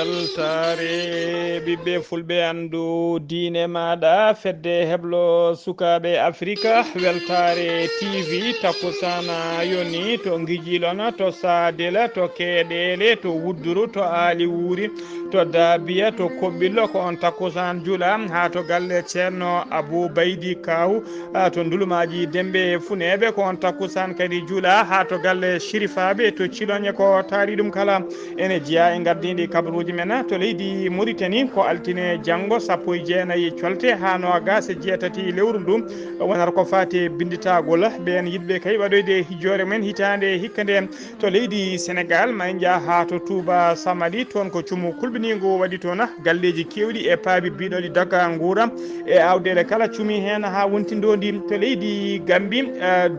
weltare ɓiɓɓe fulɓe andu diine maɗa fedde heblo sukaɓe afrique weltare tv takkusana yoni to guijilona to sadela to keeɗele to wudduru to aali wuuri to dabiya to koɓɓillo ko on takkusan juula ha to galle ceerno abou baydi kaw to ndulumaji dembe funeɓe ko on takkusan kadi juula ha to galle shirifaɓe to ciloñe ko taari ɗum kala ene jeeya e gardidi kabaruji men to leydi Mauritanie ko altine janggo 19 colte ha nogas e jeetati lewru ndu wonata ko fati binditagol ɓen yidɓe kay waɗoyde hijjore men hitande hikka nde to leydi Sénégal ma jaa ha to Touba Samadi toon ko cuumu kulɓinigo waɗi toon galleji kewɗi e paabi biɗoɗi daga guura e awdele kala cuumi hen ha wontindodi to leydi Gambie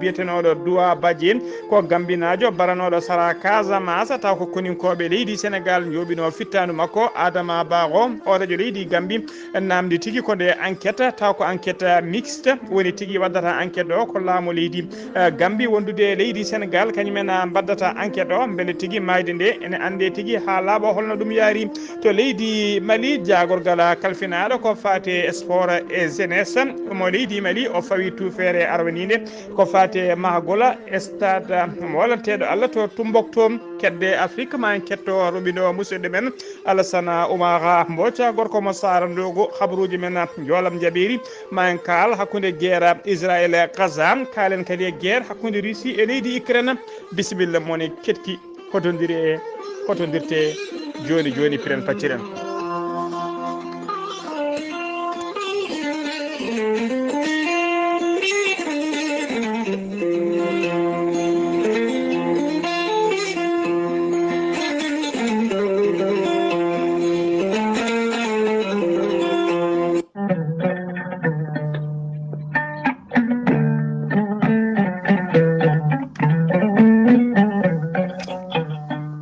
biyetenoɗo Douwa Badji ko gambinajo baranoɗo Sara Casamance taw ko koninkoɓe leydi Sénégal joɓino fittanu makko Adama Bago o radio leydi Gambie namdi tigui ko nde enquête taw ko enquête mixte woni tigui waddata enquête o ko laamu leydi Gambie wondude leydi Sénégal kañumen baddata enquête o beele tigui mayde nde ene ande tigui ha laaɓa holno ɗum yaari to leydi Mali jagorgal kalfinaɗo ko fate sport et jeunesse mo leydi Mali o fawi tufere arwanide ko fate mahagola stade wolanteɗo Allah to Tombouctou kedde Afrique ma en ketto roɓino musidɗo men Alassane Oumara Mbodja gorko mo Sara Ndogo habaruji men jolam jaɓiri ma en kaal hakkude guerre Israël e Gaza kalen kadi e guerre hakkude Russie e leydi Ukraine bisimilla moni ketki hotodirte joni joni piren pacciren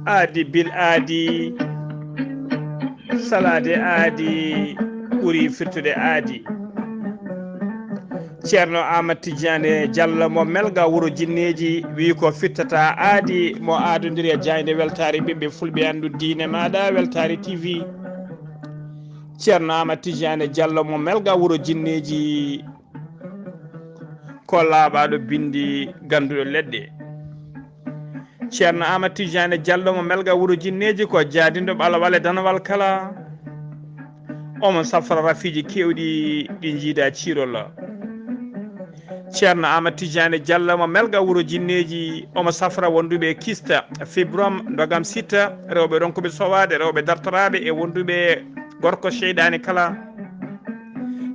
aadi bil aadi salade aadi ɓuuri firtude aadi ceerno Amadou Tidiane Diallo mo melga wuuro jinneji wi ko fittata aadi mo aadodiri e jayde weltare ɓiɓɓe fulɓe andu diine maɗa weltare tv ceerno Amadou Tidiane Diallo mo melga wuuro jinneji ko laaɓaɗo bindi ganduɗo leɗɗe ceerno Amadou Tidiane Diallo mo melga wuuro jinneji ko jaadindo ɓalawal e danawal kala omo safra rafiji kewɗi ɗi jiida cirol ceerno Amadou Tidiane Diallo mo melga wuuro jinneji omo safra wonduɓe kista fibrom dogam sitta rewɓe ronkuɓe sowade rewɓe dartoraɓe e wonduɓe gorko cheydani kala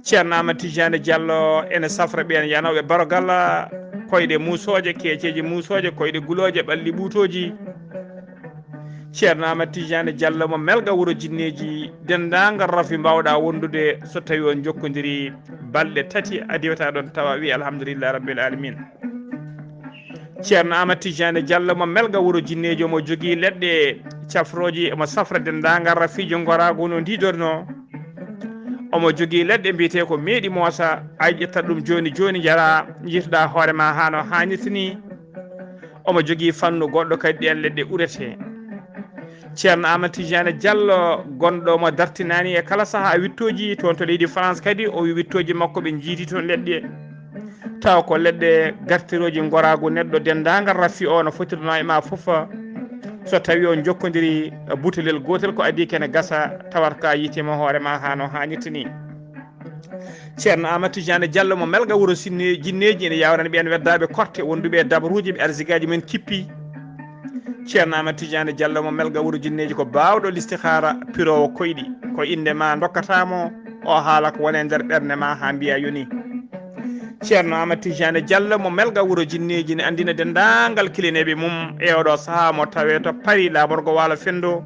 ceerno Amadou Tidiane Diallo ene safra ɓen yanoɓe barogal koyɗe musoje keeceji musoje koyɗe guloje ɓalli ɓuutoji ceerno Amadou Tidiane Diallo mo melga wuuro jinneji dendagal rafi mbawɗa wondude so tawi on jokkodiri balɗe tati a diwata ɗon tawa wi alhamdulillah rabbil alamin ceerno Amadou Tidiane Diallo mo melga wuuro jinneji omo jogui leɗɗe cafroji omo safra dendagal rafijo gorago no didorno omo jogui leɗɗe mbiyete ko meeɗi moosa ay ƴettat ɗum joni joni jara jiitoɗa hoorema hano hannirtini omo jogui fannu goɗɗo kadi ɗen leɗɗe urete ceerno Amadou Tidiane Diallo gonɗo mo dartinani e kala saaha wittoji toon to leydi France kadi o wi wittoji makko ɓe jiiti toon leɗɗe taw ko leɗɗe gartiroji gorago neɗɗo dendagal raffi o no fotirno e ma foof so tawi on jokkodiri butelel gotel ko adi kene gasa tawat ka yiitema hoorema hano hannirtini ceerno Amadou Tidiane Diallo mo melga wuuro sinne jinneji ene yawrani ɓen weddaɓe korte wonduɓe dabaruji ɓe arsigaji men kippi ceerno Amadou Tidiane Diallo mo melga wuuro jinneji ko bawɗo listihara pirowo koyɗi ko indema dokkatamo o haala ko wone nder ɓerde ma ha mbiya yoni ceerno Amadou Tidiane Diallo mo melga wuuro jinneji ne andina dendagal kilineɓe mum e oɗo saaha mo tawe to Paris laborgo waalo fendo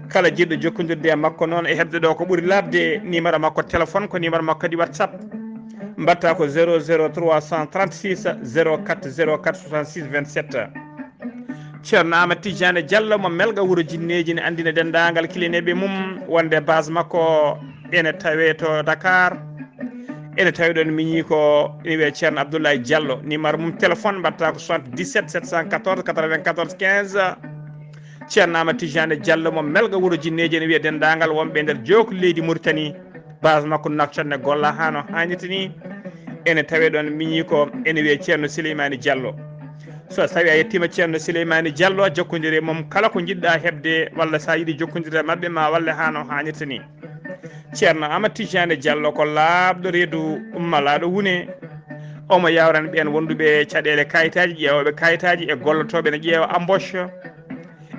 kala jiɗɗo jokkodirde e makko noon e hebde ɗo ko ɓuuri labde numéro makko téléphone ko numéro makko kadi WhatsApp mbatta ko 00336 04 04 66 27 ceerno Amadou Tidiane Diallo mo melga wuuro jinneji ne andina dendagal kilineɓe mum wonde base makko ene tawe to Dakar ene tawi ɗon miñi ko ene wiye ceerno Abdoulaye Diallo numéro mum téléphone mbatta ko 77 714 94 15 ceerno Amadou Tidiane Diallo mo melga wuro jinneji ne wiya dendagal wonɓe nder jowko leydi Mauritanie base makko naftanne golla hano hannirta ni ene tawe ɗon miñi ko ene wiye ceerno Souleymani Diallo so tawi a yettima ceerno Souleymani Diallo jokkodire mom kala ko jiɗɗa hebde walla sa yiiɗi jokkodire mabɓe ma walle hano hannirta ni ceerno Amadou Tidiane Diallo ko laaɓɗo reedu ummalaɗo wune omo yawran ɓen wonduɓe caɗele kayitaji ƴeewoɓe kayitaji e gollotoɓe ne ƴeewa embauche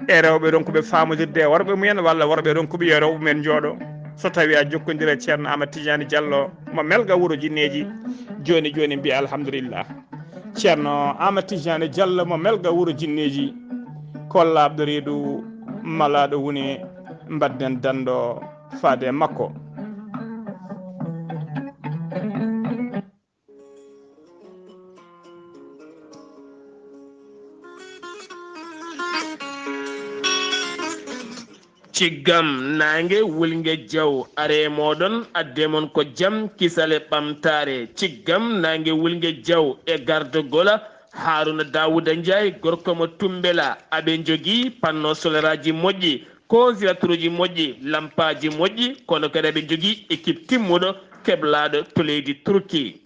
e rewɓe ronkuɓe famodirde e worɓe mumen walla worɓe ronkuɓe yo rewɓe mumen jooɗo so tawi a jokkodire ceerno Amadou Tidiane Diallo mo melga wuuro jinneji joni joni mbiya alhamdulillah ceerno Amadou Tidiane Diallo mo melga wuuro jinneji ko laaɓɗo reedu malaɗo wune mbadden dando faade makko ciggam nange wulnge jaw are moɗon addemon ko jam kisale ɓamtare ciggam nange wulnge jaw e gardogola haruna dawouda ndiaye gorko mo tumbela aɓe jogui panno soleraji moƴƴi consilateur moƴƴi lampaji moƴƴi kono kadi aɓe jogui équipe timmuɗo keblaɗo to leydi Turki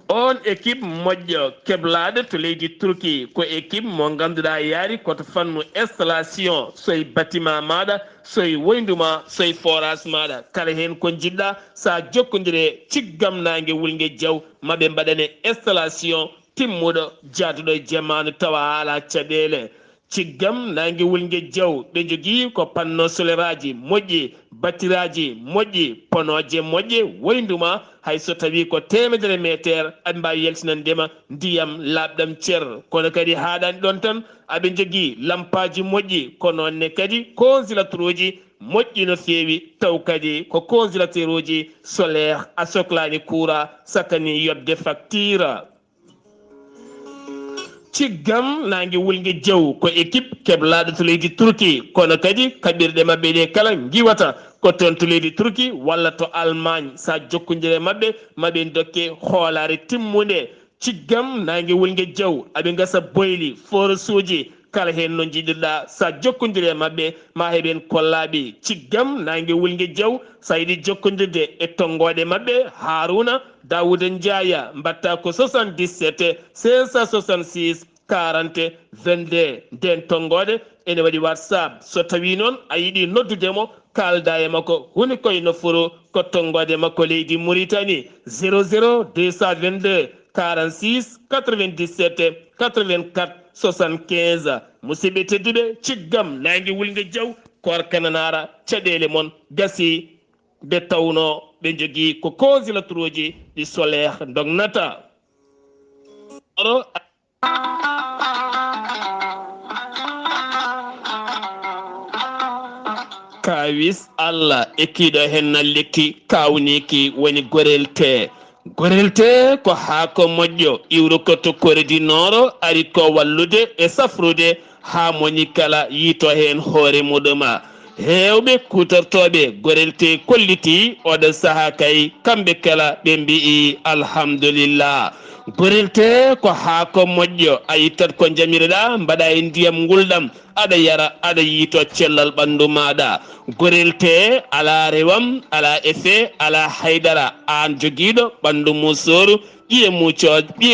on équipe moƴƴo keblaɗo to leydi Turki ko équipe mo ganduɗa yaari koto fannu installation soye bâtiment maɗa soye woyduma soye forage maɗa kala hen ko jiɗɗa sa jokkodire ciggam nangue wulngue diaw maɓe mbaɗane installation timmuɗo jaaduɗo e jamanu tawa haala caɗele ciggam nangue wulngue diaw ɓe jogui ko panno soleraji moƴƴi batiraji moƴƴi ponoje moƴƴe woyduma hayso tawi ko temedere métaire aɓe mbawi yaltinandema ndiyam labɗam ceer kono kadi haɗani ɗon tan aɓe jogui lampaji moƴƴi kono ne kadi consilateur uji moƴƴi no fewi taw kadi ko consilateur uji solaire a sohlani courant sakani yobde facture ciggam nangue wulngue diaw ko équipe keblaɗo to leydi Turki kono kadi kaɓirɗe mabɓe ɗe kala giwata ko toon to leydi Turki walla to Allemagne sa jokkodire mabɓe maɓe dokke hoolare timmude ciggam nangue wulngue diaw aɓe gasa boyli forage uji kala hen no jiɗirɗa sa jokkodire mabɓe ma heɓen kollaɓe ciggam nangue wulngue diaw sa yiiɗi jokkodirde e tongoɗe mabɓe Haruna Dawouda Ndiaye mbatta ko 77 566 40 22 nden tongoɗe ene waɗi WhatsApp so tawi noon a yiiɗi noddudemo kalda e makko honi koye nofuru ko tongoɗe makko leydi Mauritanie 00 222 46 97 84 75 musidɓe tedduɓe ciggam nangue wulngue diaw korkananara caɗele mon gasi ɓe tawno ɓe jogui ko consilateur uji ɗi solaire dognata kawis Allah ekkiɗo hen lekki kawniki woni gorelte ko haako moƴƴo iwru ko to koredi noro ari ko wallude e safrude ha moni kala yito hen hoore muɗuma hewɓe kutortoɓe gorelte kolliti oɗo saaha kay kamɓe kala ɓe mbi'i alhamdulillah gorelte ko haako moƴƴo a yittat ko jamireɗa mbaɗa e ndiyam gulɗam aɗa yara aɗa yiito cellal ɓandu maɗa gorelte ala rewam ala effet ala haydara an joguiɗo ɓandu musoru ɓiye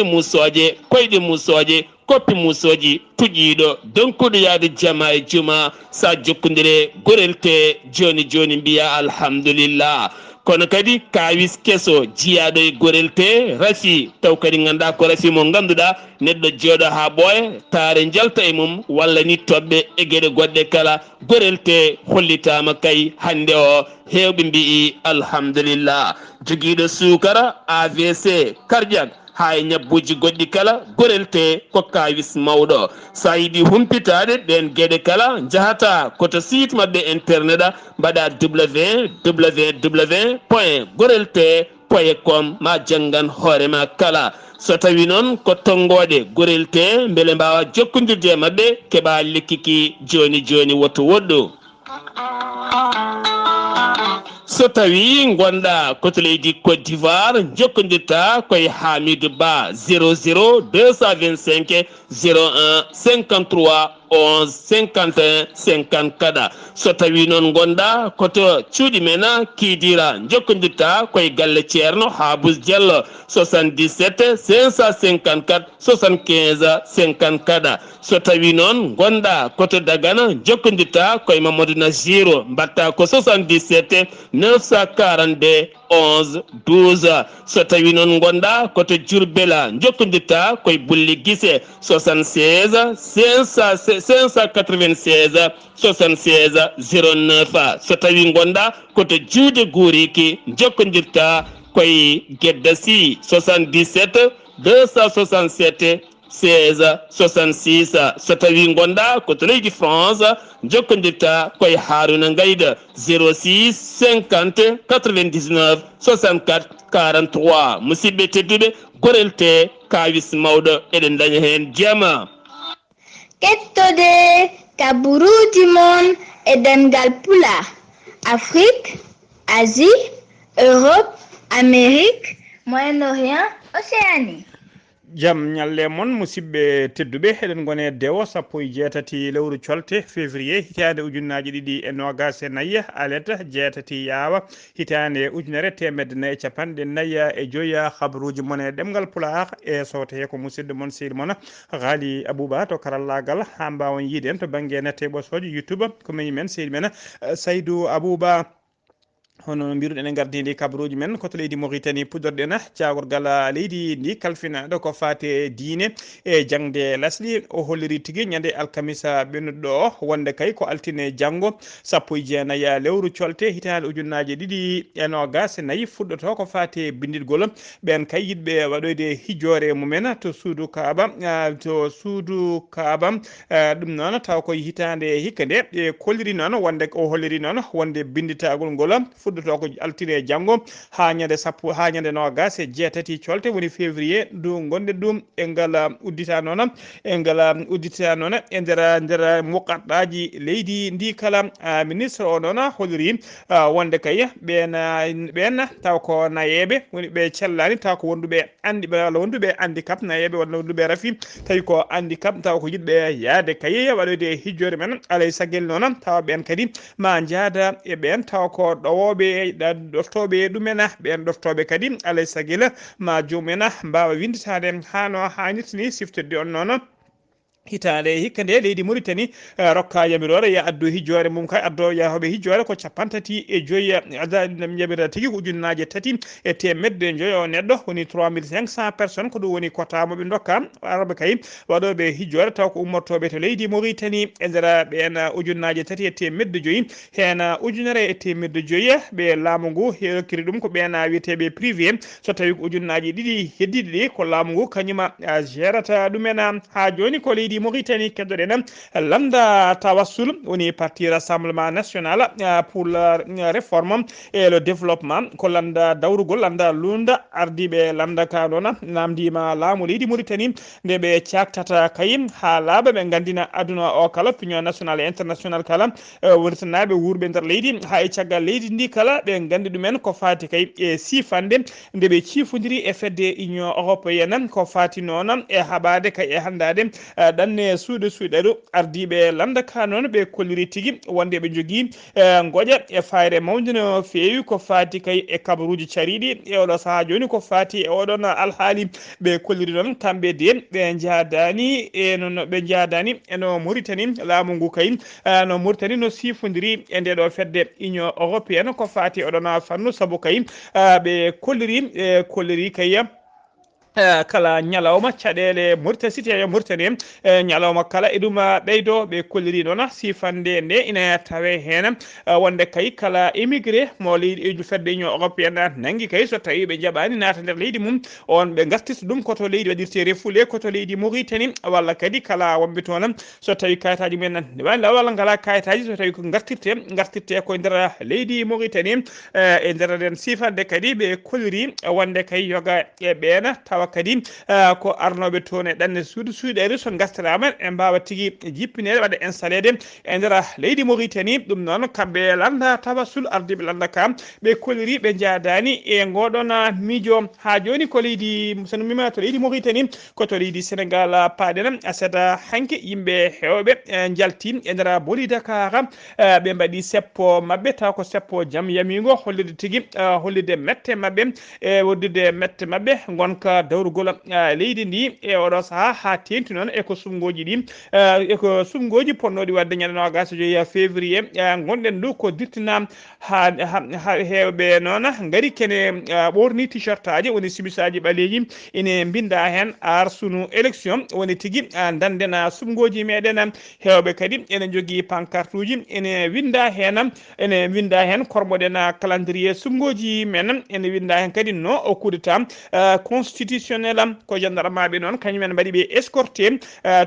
musoje koyɗe musoje koppi musoji tuƴiɗo donkuɗo yaade jama e juma sa jokkodire gorelte joni mbiya alhamdulillah kono kadi kawis keso jiyaɗo e gorelte rafi taw kadi ganduɗa ko rafi mo ganduɗa neɗɗo jooɗo ha ɓooya taare jalta e mum walla ni toɓɓe e gueɗe goɗɗe kala gorelte hollitama kay hande o hewɓe mbi'i alhamdulillah joguiɗo sukara AVC cardiaque ha e ñabbuji goɗɗi kala gorelte ko kawis mawɗo sa yiiɗi humpitade ɗen gueɗe kala jahata koto site mabɓe internet a mbaɗa www.gorelte.com ma janggan hoorema kala so tawi noon ko tongoɗe gorelte beele mbawa jokkodirde e mabɓe keeɓa lekkiki joni woto woɗɗo so tawi gonɗa koto leydi Côte d'Ivoire jokkodirta koye Hamidou Ba 00 225 01 53 11 51 54 so tawi noon gonɗa koto cuuɗi men kiidira jokkodirta koye galle ceerno Habous Diallo 77 554 75 54 so tawi noon gonɗa koto Dagana jokkodirta koye Mamadou Nasiro mbatta ko 77 942 11 12 so tawi noon gonɗa koto Diourbel jokkodirta koye Bulli Guissé 76 596 76 09 so tawi gonɗa koto Juude Guriki jokkodirta koye Gedda Sy 77 267 16 66 so tawi gonɗa koto leydi France jokkodirta koye Haruna Gayda 06 50 99 64 43 musidɓe tedduɓe gorel te kawis mawɗo eɗen daña hen jama kettode kaburuji mon e ɗemngal pulaar Afrique, Asie, Europe, Amérique, Moyen-Orient, Océanie. Jam ñalle mon musidɓe tedduɓe eɗen gone dewo 17 lewru colte février hitande ujunnaji ɗiɗi e nogas e nayya aleta jeetati yaawa hitande ujunere temedde nayyi capanɗe nayya e joyya habaruji mon e ɗemgal pulaar e sowte ko musidɗo mon seydi moon Ghalii Abuu Bah to karallagal ha mbawon yiide en to banggue nette ɓosoje YouTube ko meñi men seydi men Saydou Abou Bah hono mbiruɗen e gardidi kabaruji men koto leydi Mauritanie puɗɗorɗen cagorgal leydi ndi kalfinaɗo ko fate diine e jangde lasɗi o holliri tigui ñande alkamisa ɓennuɗo o wonde kay ko altine janggo 19 lewru colte hitande ujunnaji ɗiɗi e nogas nayyi fuɗɗoto ko fate bindirgol ɓen kay yiɗɓe waɗoyde hijjore mumen to suudu kaaba ɗum noon taw koye hitande hikka nde e kolliri noon wonde o holliri noon wonde binditagol ngol fuɗɗoto ko altine janggo ha ñande nogas e jeetati colte woni février du gonde ɗum e ngal uddita noon e nder muqaddaji leydi ndi kala ministre o noon holliri wonde kay ɓen taw ko nayeɓe woni ɓe cellani taw ko wonduɓe andi walla wonduɓe handicap nayeɓe walla wonduɓe rafi tawi ko handicap taw ko yiɗɓe yaade kay waɗoyde hijjore men alay saguel noon tawa ɓen kadi ma jaada e ɓen taw ko ɗowoɓe ɗoftoɓe ɗumen ɓen ɗoftoɓe kadi alay saguel ma jomumen mbawa winditade hano hannirta ni siftirde on noon hitande hikka nde leydi Mauritanie rokka yamirore ya addu hijjore mum kay addo yahoɓe hijjore ko 35 yamirata tigui ko ujunnaje 3 e temedde joyo neɗɗo woni 3500 personnes ko ɗum woni quota moɓe dokka araɓe kay waɗoɓe hijjore taw ko ummortoɓe to leydi Mauritanie e nder ɓen ujunnaje 3 e temedde joyyi hen ujunere e temedde joyyi ɓe laamu ngu hekkiri ɗum ko ɓen wiyeteɓe privé so tawi ko ujunnaji ɗiɗi heddiɗi ɗi ko laamu ngu kañuma gérata ɗumen ha joni ko leydi Mauritanie keddoɗen landa tawassul woni parti rassemblement national pour la réforme et le développement ko landa dawrugol landa lunda ardiɓe landa ka noon namdima laamu leydi Mauritanie nde ɓe caktata kay ha laaɓa ɓe gandina aduna o kala pignon national et international kala wurtanaɓe wurɓe nder leydi ha e caggal leydi ndi kala ɓe gandi ɗumen ko fati kay e sifande nde ɓe cifodiri e fedde union européenne ko fati noon e haɓade kay e handade ɗanne suuɗe suuɗeɗo ardiɓe landa ka noon ɓe kolliri tigui wonde ɓe jogui goƴa e fayre mawde no fewi ko fati kay e kabaruji cariɗi e oɗo saaha joni ko fati e oɗon alhaali ɓe kolliri noon kamɓe de ɓe jadani eno Mauritanie laamu ngu kay no Mauritanie no sifodiri e ndeɗo fedde union européenne ko fati oɗon fannu saabu kay ɓe kolliri kay kala ñalawma caɗele Mauritanie cité e Mauritanie ñalawma kala e ɗum ɓeydo ɓe kolliri noon sifande nde ina tawe hen wonde kay kala émigré mo leydi fedde union européenne nangui kay so tawi ɓe jaɓani naata nder leydi mum on ɓe gartirta ɗum koto leydi waɗirte refoulé koto leydi Mauritanie walla kadi kala wonɓe toon so tawi kayitaji mumen walla ngala kayitaji so tawi ko gartirte koye nder leydi Mauritanie e nder den sifande kadi ɓe kolliri wonde kay yoga e ɓen tawa tawa kadi ko arnoɓe toon e ɗanne suuɗere so gastirama e mbawa tigui jippinede wadde installé e nder leydi Mauritanie ɗum noon kamɓe landa tawasul ardiɓe landa kam ɓe koliri ɓe jaadani e ngoɗon miijo ha joni ko leydi sono mima to leydi Mauritanie ko to leydi Sénégal paaɗen asata hanke yimɓe hewɓe jalti e nder boli Dakar ɓe mbaɗi seppo mabɓe taw ko seppo jaam yamigo hollide tigui hollide mette mabɓe e woddude mette mabɓe gonka dawrugol leydi ndi e oɗo saaha ha tengti noon eko sumgoji ɗi eko sumgoji ponnoɗi wadde ñande 24 février gonɗen ɗo ko dirtina ha hewɓe noon gari kene ɓorni t-shirt aji woni simisaji ɓaleji ene binda hen ar sunu élection woni tigui danden sumgoji meɗen hewɓe kadi ene jogui pancarte uji ene winda hen kormoɗen calendrier sumgoji men ene winda hen kadi no o coup d'état constitutionnel ko gendarmeɓe noon kañumen mbaɗi ɓe escorté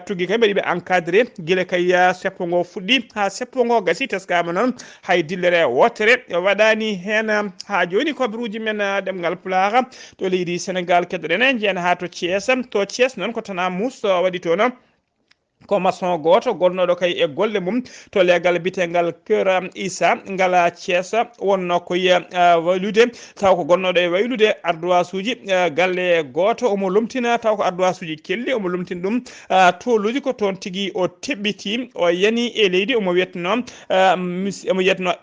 tugui kadi mbaɗi ɓe encadré guila kay seppo ngo fuɗɗi ha seppo ngo gasi teskama noon hay dillere wotere waɗani hen ha joni kabaruji men ɗemngal pulaar to leydi Sénégal keddoɗen jeena ha to Thiès noon ko tana mus waɗi toon ko maçon goto gonnoɗo kay e golle mum to legal bitengal Cœur Issa ngala Thiès wonno koye waylude taw ko gonnoɗo e waylude ardoise uji galle goto omo lomtina taw ko ardoise uji kelli omo lomtina ɗum toluji ko toon tigui o teɓɓiti o yani e leydi omo wiyetno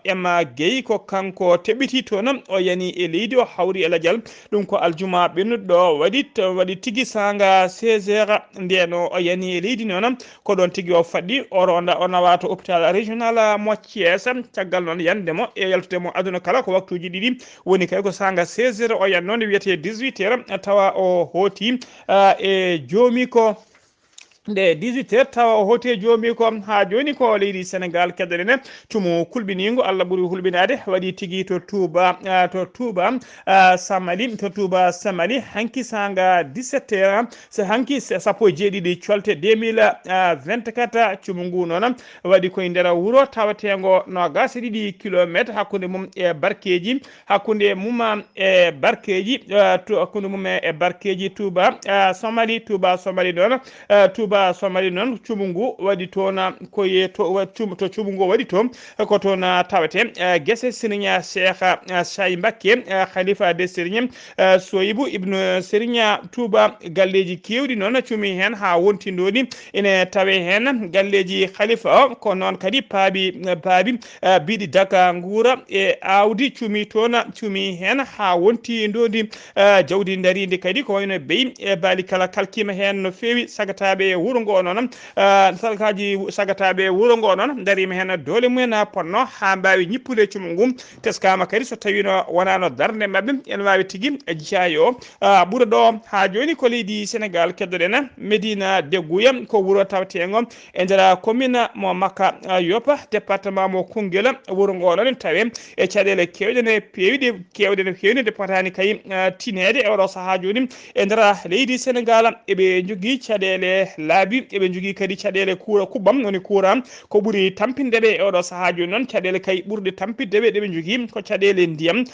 Emma Gueye ko kanko teɓɓiti toon o yani e leydi o hawri e ladial ɗum ko aljuma ɓennuɗo waɗi tigui sanga 16 heures ndeno o yani e leydi noon ko ɗon tigui o faɗɗi o ronda o nawa to hôpital régional mo Thiès caggal noon yandemo e yaltudemo aduna kala ko waktuji ɗiɗi woni kay ko sanga 16 heures o yanno nde wiyete 18 heures tawa o hooti e joomi ko nde 18 heures tawa o hooti joomi ko ha joni ko leydi Sénégal keddoɗen tumo kulɓinigo Allah ɓuuri hulɓinade waɗi tigui to Touba Samali hanki sanga 17 heures so hanki sappo e jeeɗiɗi colte 2024 cumo ngu noon waɗi koye nder wuuro tawatego 22 kilométre hakkude mum e barkeji hakkude mum e barkeji Touba Somali ɗon Touba Somali noon cumu ngu waɗi toon koye to cumu ngu waɗi toon ko toon tawete guese Serigne Cheikh Say Mbacké khalifa de Serigne Soyibou ibnu Serigne Touba galleji kewɗi noon cumi hen ha wontindodi ene tawe hen galleji khalifa o ko noon kadi paabi biɗi daga nguura e awdi cumi hen ha wontindodi jawdi daridi kadi ko wayno beyi e baali kala kalkima hen no fewi sagataɓe wuro ngo noon salkaji sagataɓe wuro ngo noon darima hen dole mumen ponno ha mbawi ñippude cumu ngum teskama kadi so tawino wonano darde mabɓe ene wawi tigui jeeyo ɓuura ɗo ha joni ko leydi Sénégal keddoɗen Médina Degguya ko wuuro tawtego e nder commune mo Makka Yopa département mo Koungheul wuro ngo noon tawe e caɗele kewɗe nde potani kay tinede e oɗo saaha joni e nder leydi Sénégal eɓe jogui caɗele laabi eɓe jogui kadi caɗele kubbam woni courant ko ɓuuri tampindeɓe e oɗo saaha joni noon caɗele kay ɓurɗe tampindeɓe ɗeɓe jogui ko caɗele ndiyam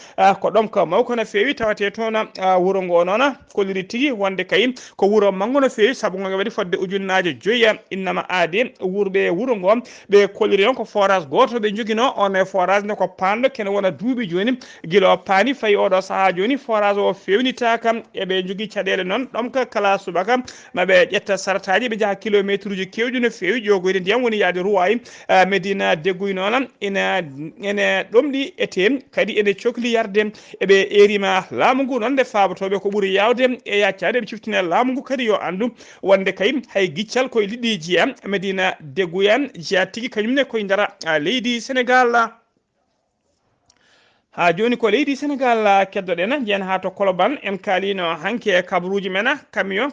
ko ɗum ko mawko no fewi tawate toon wuuro ngo noon kolliri tigui wonde kay ko wuuro manggo no fewi saabu ngo waɗi fodde ujunnaje 5 innama aade wurɓe wuuro ngo ɓe kolliri on ko forage goto ɓe joguino on e forage nde ko panɗo kene wona duuɓi joni guila o paani fayi oɗo saaha joni forage o fewnitaka eɓe jogui caɗele noon ɗum ko kala subaka maɓe ƴetta sarataji ɓe jaaha kilométre uji kewɗi no fewi ƴogoyde ndiyam woni yaade Ruway Médina Degguy noon ene ɗomɗi ete kadi ene cohli yarde eɓe erima laamu ngu noon nde fabotoɓe ko ɓuuri yawde e yaccade ɓe ciftine laamu ngu kadi yo andu wonde kay hay giccal koye liɗɗi jeeya Médina Degguy jeeya tigui kañumne koye nder leydi Sénégal ha joni ko leydi Sénégal keddoɗen jen ha to Colobane en kalino hanke kabaruji men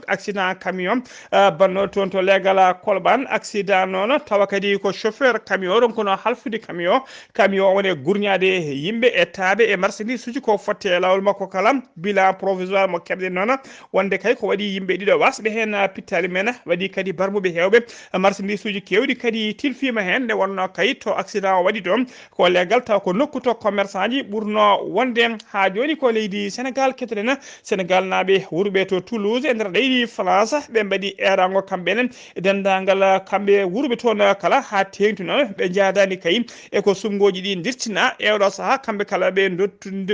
accident camion bannoɗo toon to legal Colobane accident noon tawa kadi ko chauffeur camion ɗon kono halfude camion woni gurñade yimɓe e taaɓe e marchandise uji ko fotte lawol makko kala bilan provisoire mo keɓɗen noon wonde kay ko waɗi yimɓe ɗiɗo wasɓe hen pittali men waɗi kadi barmuɓe hewɓe marchandise uji kewɗi kadi tilfima hen nde wonno kay to accident o waɗi ɗon ko legal taw ko nokku to commerçant ji ɓurno wonde ha joni ko leydi Sénégal ketteten Sénégal naaɓe wurɓe to Toulouse e nder leydi France ɓe mbaɗi erango kamɓenen e dendagal kamɓe wurɓe toon kala ha tengti noon ɓe jaadani kayi eko sumgoji ɗi dirtina e oɗo saaha kamɓe kala ɓe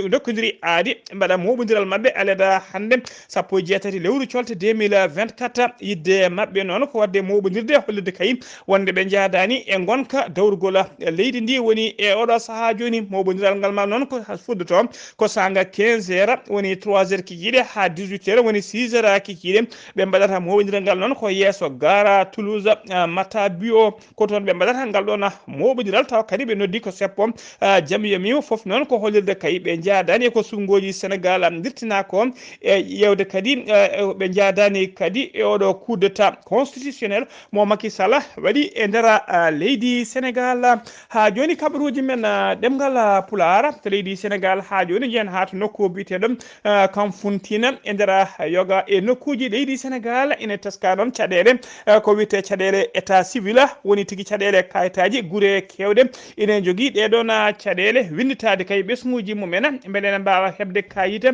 dokkodiri aadi mbaɗa moɓodiral mabɓe aleda hande 17 lewru colte 2024 yidde mabɓe noon ko wadde moɓodirde hollirde kayi wonde ɓe jaadani e gonka dawrugol leydi ndi woni e oɗo saaha joni moɓodiral ngal ma noon ko fuddoto ko sanga 15 heures woni 3 heures kikiɗe ha 18 heures woni 6 heures kikiɗe ɓe mbaɗata moɓodiral ngal noon ko yesso gara Toulouse Mata Bio ko toon ɓe mbaɗata ngal ɗon moɓodiral taw kadi ɓe noddi ko seppo jaam yomi foof noon ko hollirde kayi ɓe jaadani ko sungoji Sénégal dirtina ko e yewde kadi ɓe jaadani kadi e oɗo coup d'état constitutionnel mo Macky Sall waɗi e nder leydi Sénégal ha joni kabaruji men ɗemgal pulaar to leydi Sénégal ha joni jen ha to nokku biteɗum Kamfuntina e nder yoga e nokkuji leydi Sénégal ene teska noon caɗele ko wiyete caɗele état civil woni tigui caɗele kayitaji guure kewɗe ene jogui ɗeɗon caɗele winditade kay ɓesguji mumen beele ne mbawa hebde kayit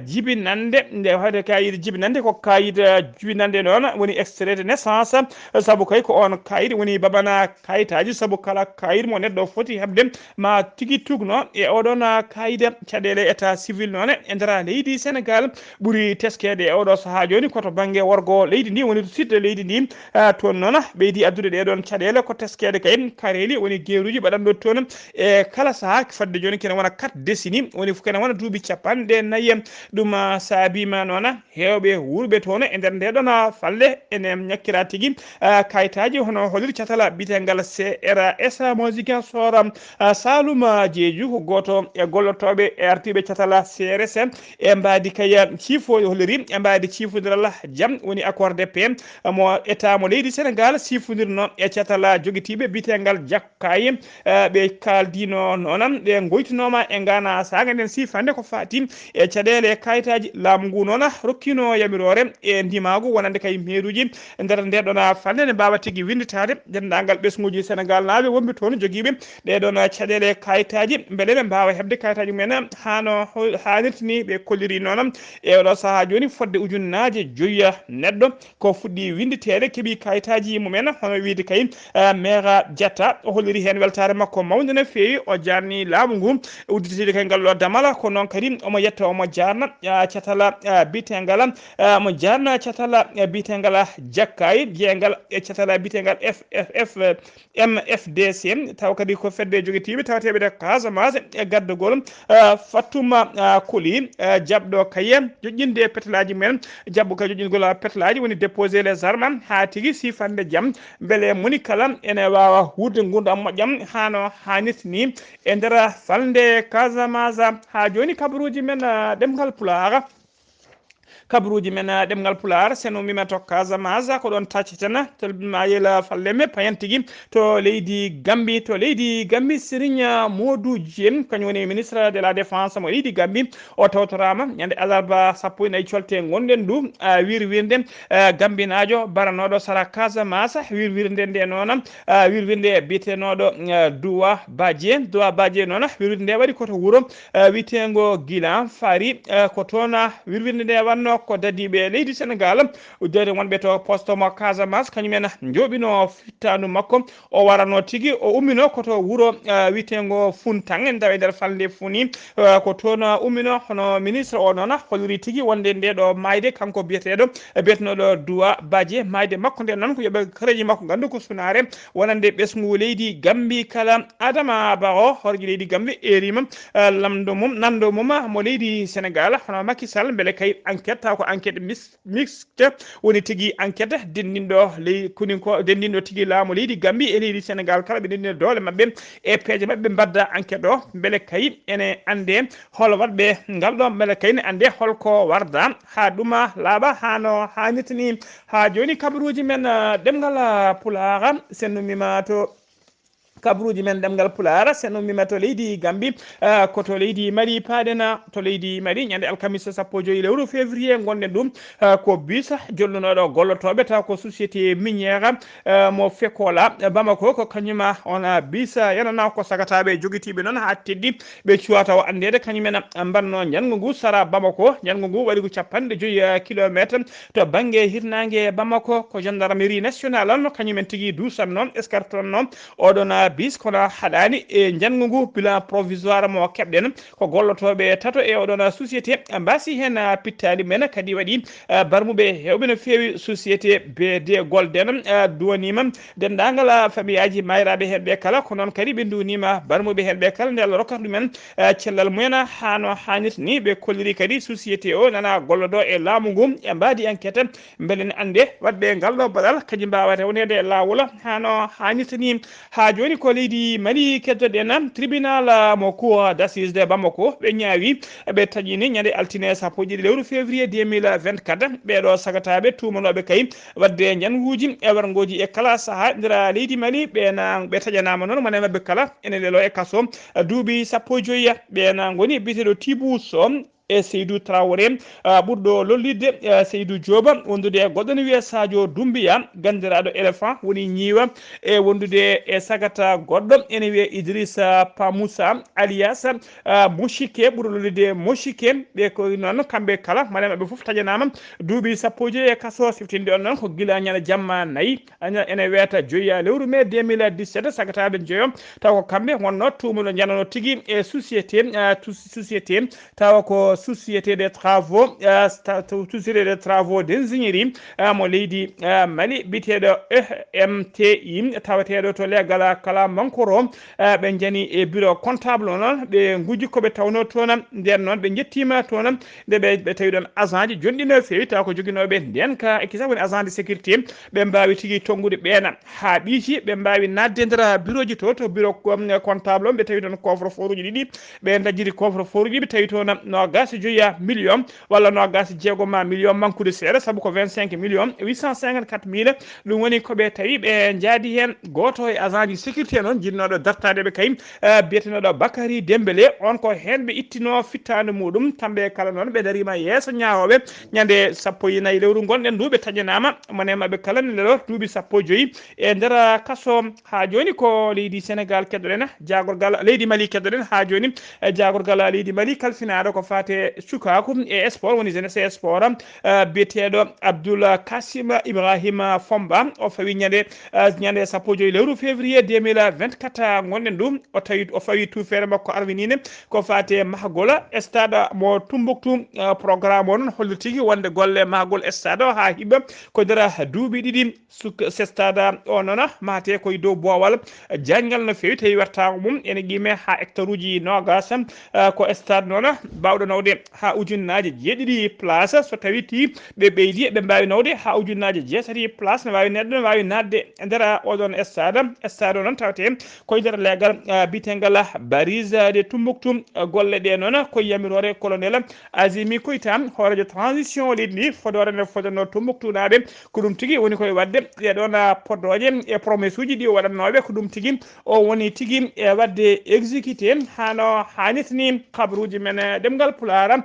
jibinande nde hawde kayit jibinande ko kayit jibinande noon woni extrait de naissance saabu kay ko on kayit woni babana kayitaji saabu kala kayit mo neɗɗo foti hebde ma tigui tugno e oɗon kayit caɗele état civil noon e nder leydi Sénégal ɓuuri teskede e oɗo saaha joni koto banggue worgo leydi ndi woni to sidde leydi ndi toon noon ɓeydi addude ɗeɗon caɗele ko teskede kay kareli woni gueruji baɗanɗo toon e kala saaha fadde joni kene wona 4 décennies woni kene wona duuɓi 40 ɗum saabima noon hewɓe wurɓe toon e nder ndeɗon falle ene ñakkira tigui kayitaji hono holliri catala bitengal CRS mo Ziguinchor Saloum Diédhiou ko goto e gollotoɓe e artiɓe catala CRS e mbadi kaya ciifo holliri e mbadi ciifodiral jaam woni accord de paix mo état mo leydi Sénégal sifodirno e catala joguitiɓe bitengal jakkayi ɓe kaldino noon ɓe goytinoma e gana saga nden sifande ko fati e caɗele kayitaji laamu ngu noon rokkino yamirore e ndimagu wonande kay mairuji nder ndeɗon fande ne mbawa tigui winditade dendagal ɓesguji Sénégal naaɓe wonɓe toon joguiɓe ɗeɗon caɗele kayitaji beele ɓe mbawa hebde kayitaji mumen hano hannirtini ɓe kolliri noon e oɗo saaha joni fodde ujunnaje 5 neɗɗo ko fuɗɗi winditede keeɓi kayitaji mumen hono wiide kay maire Diatta o holliri hen weltare makko mawde no fewi o jarni laamu ngu udditede kay ngal ɗo damala ko noon kadi omo yetta omo jarna catala bitengal mo jarna catala bitengal jakkayi jeegal e catala bitengal MFDC taw kadi ko fedde joguitiɓe tawateɓe de Casamance e gaddugol Fattouma Koli jabɗo kaye joƴƴinde petelaji mumen jabbo kay joƴƴingol petelaji woni déposer les armes ha tigui sifande jaam beele moni kala ene wawa wurde gurdam moƴƴam hano hannirtini e nder falde Casamance ha joni kabaruji men ɗemgal pulaar kabaruji men ɗemgal pulaar seno mima to Casamance ko ɗon tacceten to mayela falleme payen tigui to leydi Gambie Serigne Modou Dieng kañum woni ministre de la défense mo leydi Gambie o tawtorama ñande alarba 14 colte gonɗen ndu wirwirde Gambie najo baranoɗo sara Casamance wirwirde nde noon wirwirde bitenoɗo Doua Badje noon wirwirde nde waɗi koto wuuro witengo Guilan Fari ko toon wirwirde nde wanno ko dadiɓe leydi Sénégal uddede wonɓe to poste mo Casamance kañumen joɓino fittanu makko o warano tigui o ummino koto wuuro witengo Funtang en tawi nder falde Funi ko toon ummino hono ministre o noon holliri tigui wonde ndeɗo mayde kanko biyetenoɗo Doua Badje mayde makko nde noon ko yooɓe kareji makko gandu ko sunare wonande ɓesgu leydi Gambie kala Adama Barrow horƴi leydi Gambie erima lamdo mum nando mum mo leydi Sénégal hono Macky Sall beele kay enquête taw ko enquête mixte woni tigui enquête dendinɗo ley koni ko dendinɗo tigui laamu leydi Gambie e leydi Sénégal kala ɓe dendino dole mabɓe e peeje mabɓe mbadda enquête o beele kay ene ande hol watɓe ngal ɗo beele kay ne ande holko warda ha ɗuma laaɓa hano hannirtini ha joni kabaruji men ɗemgal pulaar sen numima to kabruji men ɗemngal pulaar sen ummima to leydi Gambi ko to leydi Mali paadena to leydi Mali ñande alkamisa 15 lewru février gonɗen ɗum ko bisa jollunoɗo gollotoɓe taw ko société miniére mo fekola Bamako ko kañuma on bisa yanana ko sagataɓe joguitiɓe noon ha teddi ɓe cuwata o andede kañumen mbanno ñangu ngu sara Bamako ñangu ngu waɗi ko 50 kilométre to banggue hirnangue Bamako ko gendarmerie nationale on kañumen tigui dusanno escartonno oɗon bis kono haɗani e jangu ngu bilan provisoire mo keɓɗen ko gollotoɓe tato e oɗon société mbasi hen pittali men kadi waɗi barmuɓe hewɓe no fewi société BD Golden duwanima dendagal famille aji mayraɓe hen ɓe kala ko noon kadi ɓe dunima barmuɓe hen ɓe kala nde Allah rokkata ɗumen cellal mumen hano hannirta ni ɓe kolliri kadi société o nana gollodo e laamu ngu e mbadi enquête beele ne ande wadɓe ngalɗo baɗal kadi mbawa rewnede e lawol hano hannirta ni ha joni ko leydi Mali keddoɗen tribunal mo cour d'assises de Bamako ɓe ñaawi ɓe taƴini ñande altine 1 lewru février 2024 ɓeɗo sagataɓe tumanoɓe kay wadde janguji e wargoji e kala saaha ndira leydi Mali ɓe taƴanama noon mone mabɓe kala ene lelo e kaso duuɓi 15 ɓena goni biteɗo Tibouso e Seydou Traoré ɓurɗo lollidde Seydou Dioba wondude e goɗɗo ne wiye Sadio Doumbia gandiraɗo éléphant woni ñiiwa e wondude e sagata goɗɗo ene wiye Idrissa Pamoussa alias Moshike ɓurɗo lollidde Moshike ɓe ko noon kamɓe kala mane mabɓe foof taƴanama duuɓi 15 e kaso siftinde on noon ko guila ñande jamma nayyi ene wiyata joyiya lewru mai 2017 sagataɓe jeeyo taw ko kamɓe wonno tumuɗo janano tigui e société tawa ko société des travaux d'ingénierie mo leydi Mali biteɗo EMTI tawateɗo to legal kala mankoro ɓe jani e bureau comptable noon ɓe guji koɓe tawno toon nden noon ɓe jettima toon nde ɓe tawi ɗon agent ji jonɗino fewi taw ko joguinoɓe nden ka e kisa woni agent de sécurité ɓe mbawi tigui tongude ɓeena ha ɓiiti ɓe mbawi nadde nder bureau ji to bureau comptable on ɓe tawi toon coffre fort uji ɗiɗi ɓe dajiri coffre fort uji ɓe tawi toon nogas joyiya million walla nogas jeegoma million mankude seeɗa saabu ko 25 million 854 mille ɗum woni koɓe tawi ɓe jaadi hen goto e agent ji sécurité noon jinnoɗo dartadeɓe kay biyetenoɗo Bakary Dembélé on ko hen ɓe ittino fittande muɗum kamɓe kala noon ɓe darima yeeso ñawoɓe ñande 14 lewru gonɗen ndu ɓe taƴanama mone mabɓe kala ne lelo duuɓi 15 e nder kaso ha joni ko leydi Sénégal keddoɗen jagorgal leydi Mali keddoɗen ha joni jagorgal leydi Mali kalfinaɗo ko fate sukaku e sport woni jeunesse e sport biyeteɗo Abdoul Kassim Ibrahima Fomba o fawi ñande 15 lewru février 2024 gonɗen ɗum o fawi tufere makko arwinine ko fate mahagola stade mo Tumbuktu programme o noon holli tigui wonde golle mahagol stade o ha hiɓa ko nder duuɓi ɗiɗi ce stade o noon mahate koye dow boowal jangal no fewi tawi wertago mum ene qime ha hectare uji nogas ko stade noon bawɗo nawde ha ujunnaje 7 place so tawi ti ɓe ɓeydi ɓe mbawi nawde ha ujunnaje 6 place ne wawi nadde nder oɗon stade o noon tawate koye nder leegal bitegal barise de Tumbuktu golle ɗe noon koye yamirore colonel Azimi Koita horejo transition leydi ndi fodore nde fodono Tumbuktu naɓe ko ɗum tigui woni koye wadde ɗeɗon poddoje e promesse uji ɗi waɗannoɓe ko ɗum tigui o woni tigui e wadde exécuté hano hannitani kabaruji men ɗemgal pulaar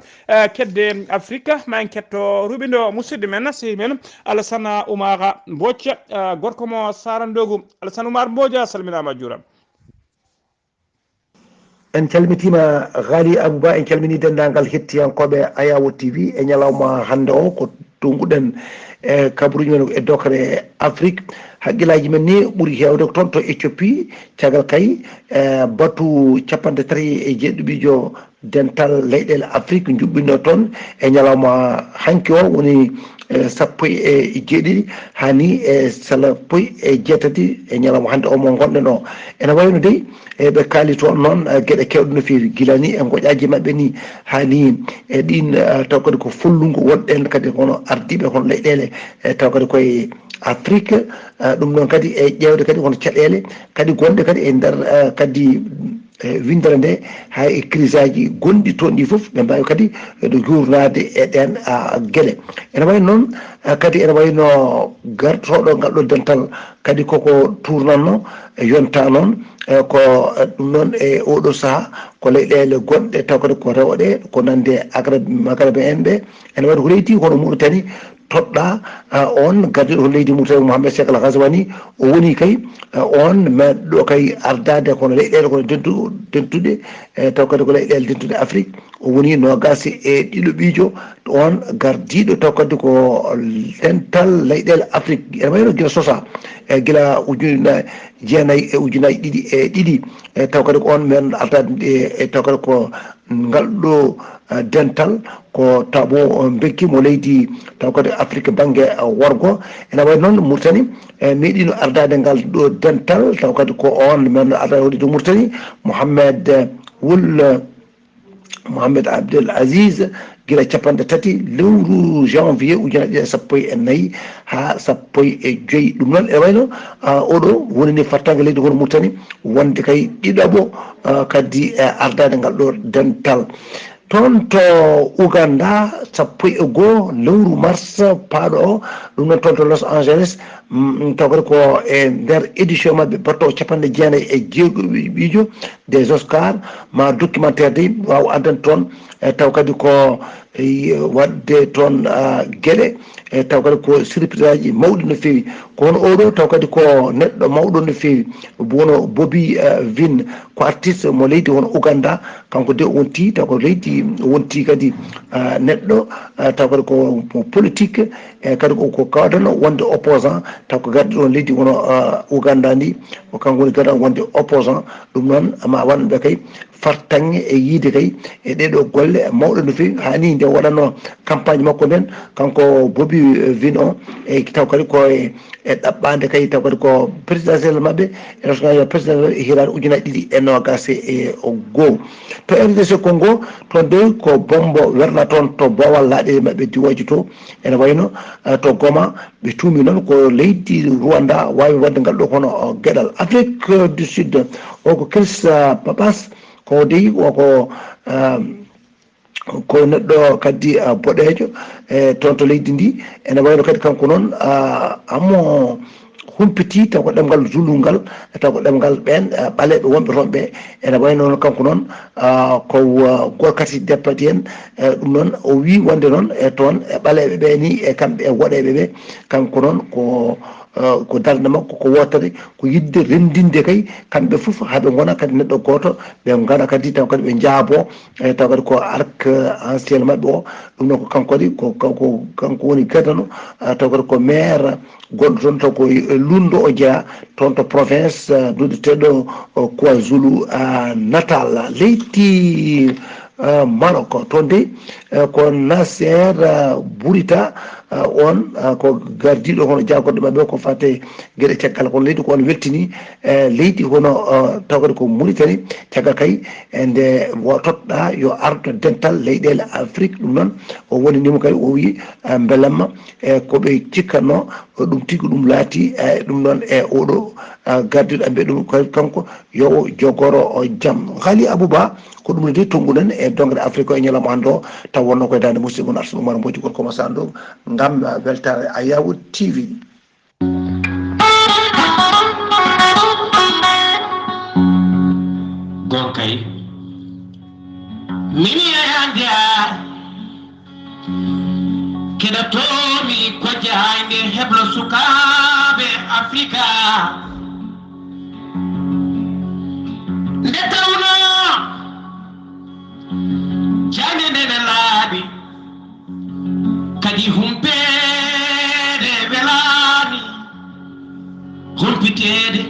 kedde Afrique ma en ketto ruɓido musidɗo men sehi men Alassane Oumar Mbodj gorko mo Sarandogu Alassane Oumar Mbodj salminama juuram. en calmitima Ghalii Abou Bah en calmini dendagal hettiyankoɓe Ayawo TV e ñalawma hande o ko tonguɗen e kabaruji men e dokre Afrique haqqillaji men ni ɓuuri hewde toon to Éthiopie caggal kay batu 37 dental leyɗele Afrique juɓɓinno toon e ñalawma hanki o woni 17 hani e salapoy e jeetati e ñalawma hande o mo gonɗen o ene wayno dey ɓe kaali toon noon gueɗe kewɗe no fewi guilani e goƴaji mabɓe ni hani e ɗin taw kadi ko follungo wonɗen kadi hono ardiɓe hono leyɗele taw kadi koye Afrique ɗum noon kadi e ƴewde kadi hono caɗele kadi gonɗe kadi e nder kadi windere nde ha e crise aji gonɗi toon ɗi foof ɓe mbawi kadi ɗo jurnade e ɗen gueɗe ene wayi noon kadi ene wayno gartoɗo ngal ɗo dental kadi koko tournanno yonta noon ko ɗum noon e oɗo saaha ko leyɗele goɗɗe taw kadi ko rewɗe ko nande magarabe en ɓe ene waɗi ko leydi hono Mauritanie toɗɗa on gardiɗo ko leydi Mauritanie Mouhamed Cheikh Al Ghazouani o woni kay on meɗɗo kay ardade kono leyɗele kono dentuɗe taw kadi ko leyɗele dentuɗe Afrique o woni nogas e ɗiɗo ɓiijo on gardiɗo taw kadi ko dental leyɗele Afrique ene wayno guila sosa guila ujunnaje jeenayyi e ujunaje ɗiɗi e ɗiɗi taw kadi ko on men ardade e taw kadi ko ngal ɗo dental ko tabo bekkimo leydi taw kadi Afrique banggue worgo ene way noon Mauritanie meeɗino ardade ngal ɗo dental taw kadi ko on men ardade waɗi to Mauritanie Mohamed Abdel Aziz guila capanɗe tati lewru janvier ujunaje ɗiɗi e sappo e nayyi ha sappo e joyyi ɗum noon ene wayno oɗo wonini fattangue leydi hono Mauritanie wonde kay ɗiɗaɓo kadi ardade ngal ɗo dental toon to Ouganda sappo e goho lewru mars paaɗo o ɗum noon toon to Los Angeles taw kadi ko e nder édition mabɓe batto capanɗe jeenayyi e jeegoɓijo des Oscars ma documentaire de wawa addande toon taw kadi ko wadde toon gueɗe taw kadi ko surprise aji mawɗi no fewi ko hono oɗo taw kadi ko neɗɗo mawɗo no fewi wono Bobby Vine ko artiste mo leydi hono Ouganda kanko de wonti taw ko leydi wonti kadi neɗɗo taw kadi ko politique kadi ko kawdano wonde opposant taw ko gardi ɗon leydi wono Ouganda ndi ko kanko woni gardan wonde opposant ɗum noon ma wanɓe kay fartange e yiide kay e ɗeɗo golle mawɗo no fewi hani nde waɗanno campagne makko nden kanko Bobby Vine o e taw kadi ko e ɗaɓɓade kay taw kadi ko présidentiel mabɓe élection présidentiel hirade ujunaje ɗiɗi e nogas e goho to RDC Congo toon de ko bombo werna toon to Bowal laaɗe mabɓe diwoji to ene wayno to Goma ɓe tuumi noon ko leydi Rwanda wawi wadde ngal ɗo kono gueɗal Afrique du Sud o ko Chris Babas ko dey ko neɗɗo kadi boɗejo e toon to leydi ndi ene wayno kadi kanko noon amo humpiti taw ko ɗemngal zulungal taw ko ɗemngal ɓen ɓaleɓe wonɓe toon ɓe ene wayno noon kanko noon ko goto kati déppati en ɗum noon o wi wonde noon e toon e ɓaleɓe ɓe ni e kamɓe e woɗeɓe ɓe kanko noon ko darde makko ko wotere ko yidde rendinde kay kamɓe foof haaɓe gona kadi neɗɗo goto ɓe gona kadi taw kadi ɓe jaabo taw kadi ko arc en ciel mabɓe o ɗum noon ko kanko kadi kanko woni gadano taw kadi ko maire goɗɗo toon taw ko lundo o jeeya toon to province duddeteɗo KwaZulu Natal leydi Maroc toon de ko Nasser Bourita on ko gardiɗo hono jagoɗo mabɓe ko fate gueɗe caggal kono leydi ko on weltini leydi hono taw kadi ko Mauritanie caggal kay nde toɗɗa yo ardo dental leyɗele Afrique ɗum noon o woninimo kadi o wi belamma koɓe cikkanno ɗum tigui ɗum laati ɗum noon e oɗo gardiɗo amɓe ɗum kanko yo jogoro jaam Ghalii Abou Bah ko ɗum ne de tonguɗen e dongre Afrique e ñalawma hande o taw wonno koye dande musidɗo mon Arsuɓe Oumar Mbodji gorko mo sanɗo gam weltare Ayawu TV gonkay mini yande keɗatomi ko jahande heblo sukaɓe Africa nde tawno jande ndene laaɓi kadi humpede welani humpitede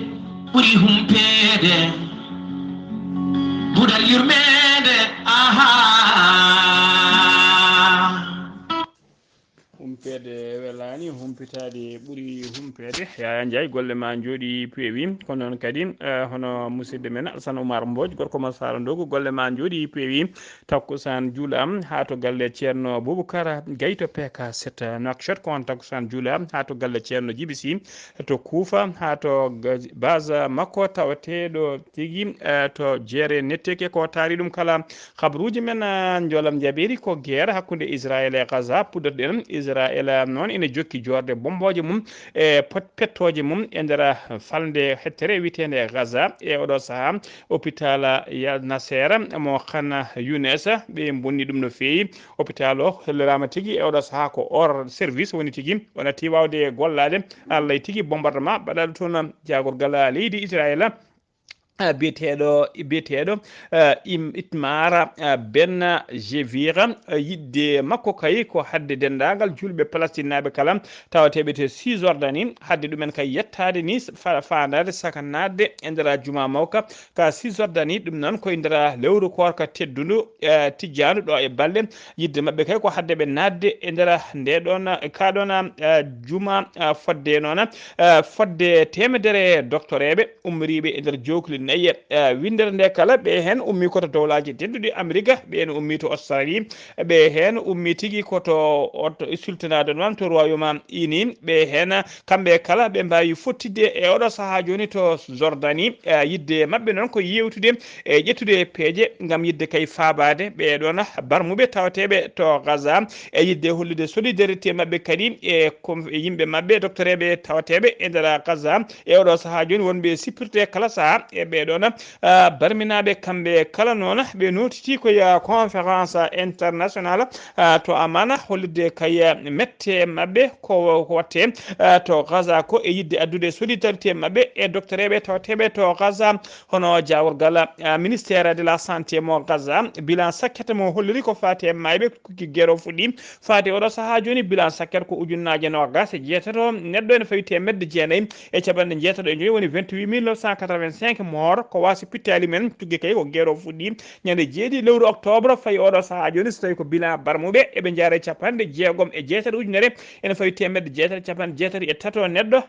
ɓuuri humpede buɗal yurmede aha humpede welani humpitade ɓuuri humpede Yaya Ndiaye golle ma jooɗi peewi kono noon kadi hono musidɗo men Alassane Oumar Mbodj gorko mo Sara Ndogo golle ma jooɗi peewi takkusan juulam ha to galle ceerno Boubacar Gaye to PK 7 Nouakchott ko on takkusan juulam ha to galle ceerno Djiby Sy to Koufa ha to base makko tawateɗo tigui to jeere netteke ko taari ɗum kala habruji men jolam jaɓeri ko guerre hakkude Israël e Gaza puɗɗoɗen Israël noon ene jokki jorde bomboje mum e pettoje mum e nder falde hettere witende Gaza e oɗo saaha hôpital Yal Nasser mo Khan Younes ɓe bonni ɗum no fewi hôpital o hellirama tigui e oɗo saaha ko hors service woni tigui wona ti wawde gollade Allah tigui bombardement baɗaɗo toon jagorgal leydi Israël biyeteɗo Itmar Ben Gvir yidde makko kay ko hadde dendagal julɓe Palestine naɓe kala tawateɓe to Cisjordanie hadde ɗumen kay yettade ni fandade sakanade e nder juma mawka ka Cisjordanie ɗum noon koye nder lewru korka teddudu tijjanu ɗo e balle yidde mabɓe kay ko hadde ɓe nadde e nder ndeɗon kaɗon juma fodde noon fodde temedere doctoreɓe ummoriɓe e nder jokli nayi windere nde kala ɓe hen ummi koto dowlaji tedduɗi Amérique ɓe en ummi to Australie ɓe hen ummi tigui koto sultanade noon to Royaume Uni ɓe hen kamɓe kala ɓe mbawi fottidde e oɗo saaha joni to Jordanie yidde mabɓe noon ko yewtude e ƴettude peeje gam yidde kay fabade ɓeɗon barmuɓe tawateɓe to Gaza e yidde hollude solidarité mabɓe kadi e yimɓe mabɓe doctoreɓe tawateɓe e nder Gaza e oɗo saaha joni wonɓe sippirte kala saaha e ɓeɗon barminaɓe kamɓe kala noon ɓe notiti koye conférence international to amana hollirde kay mette mabɓe ko watte to Gaza ko e yidde addude solidarité mabɓe e doctoreɓe tawateɓe to Gaza hono jawrgal ministére de la santé mo Gaza bilan sakkete mo holliri ko fati e mayɓe guero fuɗɗi fati oɗo saaha joni bilan sakkete ko ujunnaje 27 neɗɗo ene fawi temedde jeenayyi e capanɗe jeetato e joyi woni 28 985 mort ko wasi pittali men tugui kay ko guero fuɗɗi ñande 7 lewru octobre fayi oɗo saaha joni so tawi ko bilan barmuɓe eɓe jaara capanɗe jeegom e jeetati ujunere ene fawi temedde jeetati capanɗe jeetati e tato neɗɗo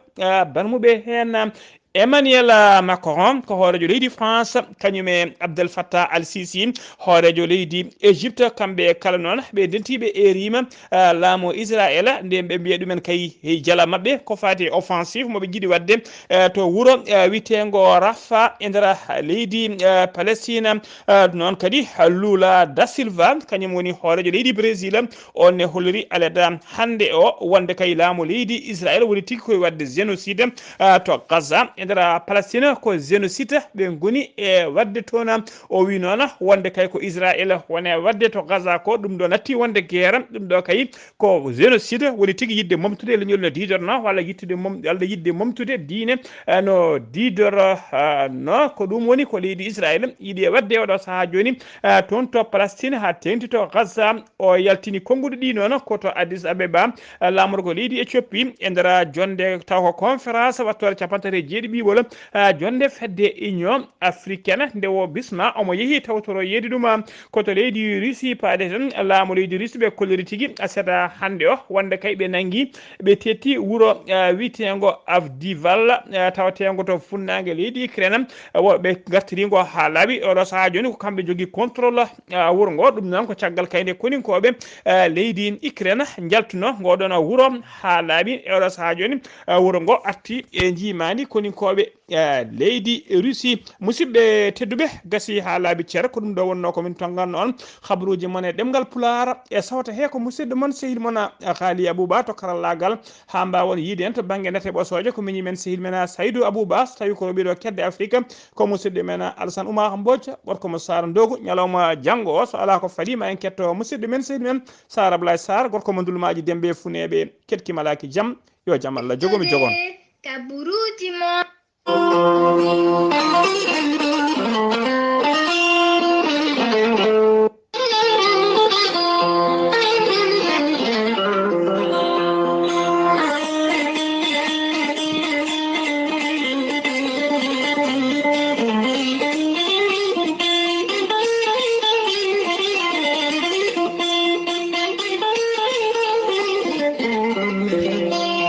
barmuɓe hen Emmanuel Macron ko hoorejo leydi France kañume Abdel Fattah al-Sisi hoorejo leydi Égypte kamɓe kala noon ɓe dentiɓe erima laamu Israël nde ɓe mbiya ɗumen kay jala mabɓe ko fati offensive moɓe jiiɗi wadde to wuuro witengo Rafa e nder leydi Palestine noon kadi Lula da Silva kañum woni hoorejo leydi Brésil on ne holliri aleda hande o wonde kay laamu leydi Israël woni tigui koye wadde génocide to Gaza e nder Palestine ko génocide ɓe goni e wadde toon o wi noon wonde kay ko Israël wone wadde to Gaza ko ɗum ɗo natti wonde guerre ɗum ɗo kay ko génocide woni tigui yidde momtude leñol no didorno walla yidde momtude diine no didor no ko ɗum woni ko leydi Israël yiiɗi wadde oɗo saaha joni toon to Palestine ha tengti to Gaza o yaltini konguɗo ɗi noon koto Addis Abeba lamorgo leydi Éthiopie e nder jonde taw ko conférence wattore capantati ɓiɓol jonde fedde union africaine nde o bisma omo yeehi tawtoro yeedi ɗum koto leydi Russie paade tan laamu leydi Russie ɓe kolliri tigui seeɗa hande o wonde kay ɓe nangui ɓe tetti wuuro witengo Avdival tawatengo to funnague leydi Ukraine woɓe gartirigo ha laaɓi oɗo saaha joni ko kamɓe jogui contrôle wuuro ngo ɗum noon ko caggal kayde koninkoɓe leydi Ukraine jaltuno ngoɗon wuuro ha laaɓi e oɗo saaha joni wuuro ngo arti e jimani koninkoɓe leydi Russie musidɓe tedduɓe gasi ha laabi ceer ko ɗum ɗo wonno komin tonganno on habaruji mon e ɗemgal pulaar e sawta he ko musidɗo mon sehil mon Ghalii Abuu Bah to karallagal ha mbawon yiide en to banggue nete ɓosoje ko miñi men sehil men Saydou Abou Bah so tawi ko ɓiɗo kedde Afrique ko musidɗo men Alassane Oumar Mbodj ɓorko mo Sara Ndogo ñalawma janggo o so ala ko faali ma en ketto musidɗo men sehil men Sara Ablaye Sarr gorko mo dulmaji dembe funeɓe ketkimalaki jaam yo jaam Allah jogomi jogon kaburuji mon